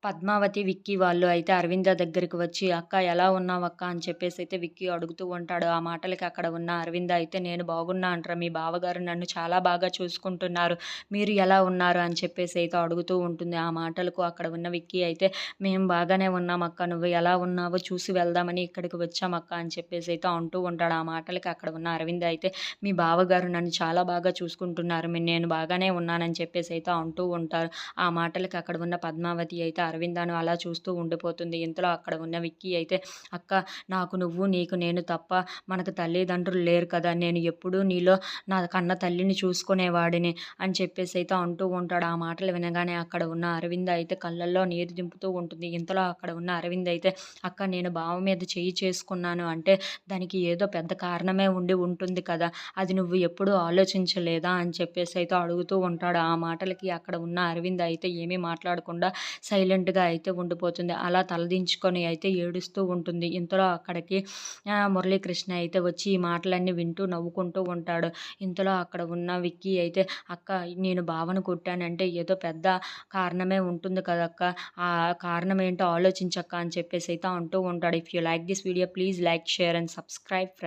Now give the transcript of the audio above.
పద్మావతి, విక్కీ వాళ్ళు అయితే అరవింద దగ్గరికి వచ్చి, "అక్క ఎలా ఉన్నావక్క?" అని చెప్పేసైతే విక్కీ అడుగుతూ ఉంటాడు. ఆ మాటలకి అక్కడ ఉన్న అరవింద అయితే, "నేను బాగున్నా అంట్రా. మీ బావగారు నన్ను చాలా బాగా చూసుకుంటున్నారు. మీరు ఎలా ఉన్నారు?" అని చెప్పేసైతే అడుగుతూ ఉంటుంది. ఆ మాటలకు అక్కడ ఉన్న విక్కీ అయితే, "మేము బాగానే ఉన్నామక్క. నువ్వు ఎలా ఉన్నావో చూసి వెళ్దామని ఇక్కడికి వచ్చామక్క" అని చెప్పేసైతే అంటూ ఉంటాడు. ఆ మాటలకి అక్కడ ఉన్న అరవింద అయితే, "మీ బావగారు నన్ను చాలా బాగా చూసుకుంటున్నారు. నేను బాగానే ఉన్నానని" చెప్పేసైతే అంటూ ఉంటారు. ఆ మాటలకి అక్కడ ఉన్న పద్మావతి అయితే అరవిందను అలా చూస్తూ ఉండిపోతుంది. ఇంతలో అక్కడ ఉన్న విక్కీ అయితే, "అక్క, నాకు నువ్వు, నీకు నేను తప్ప మనకు తల్లిదండ్రులు లేరు కదా! నేను ఎప్పుడూ నీలో నా కన్న తల్లిని చూసుకునేవాడిని" అని చెప్పేసైతే అంటూ ఉంటాడు. ఆ మాటలు వినగానే అక్కడ ఉన్న అరవింద అయితే కళ్ళల్లో నీరు దింపుతూ ఉంటుంది. ఇంతలో అక్కడ ఉన్న అరవింద్ అయితే, "అక్క, నేను బావ మీద చెయ్యి చేసుకున్నాను అంటే దానికి ఏదో పెద్ద కారణమే ఉండి ఉంటుంది కదా! అది నువ్వు ఎప్పుడూ ఆలోచించలేదా?" అని చెప్పేసైతే అడుగుతూ ఉంటాడు. ఆ మాటలకి అక్కడ ఉన్న అరవింద్ అయితే ఏమీ మాట్లాడకుండా సైలెంట్‌గా అయితే ఉండిపోతుంది. అలా తలదించుకొని అయితే ఏడుస్తూ ఉంటుంది. ఇంతలో అక్కడికి మురళీకృష్ణ అయితే వచ్చి ఈ మాటలన్నీ వింటూ నవ్వుకుంటూ ఉంటాడు. ఇంతలో అక్కడ ఉన్న విక్కీ అయితే, "అక్క, నేను బావను కొట్టానంటే ఏదో పెద్ద కారణమే ఉంటుంది కదక్క! ఆ కారణం ఏంటో ఆలోచించక్క" అని చెప్పేసైతే అంటూ ఉంటాడు. If you like this video please like, share and subscribe friends.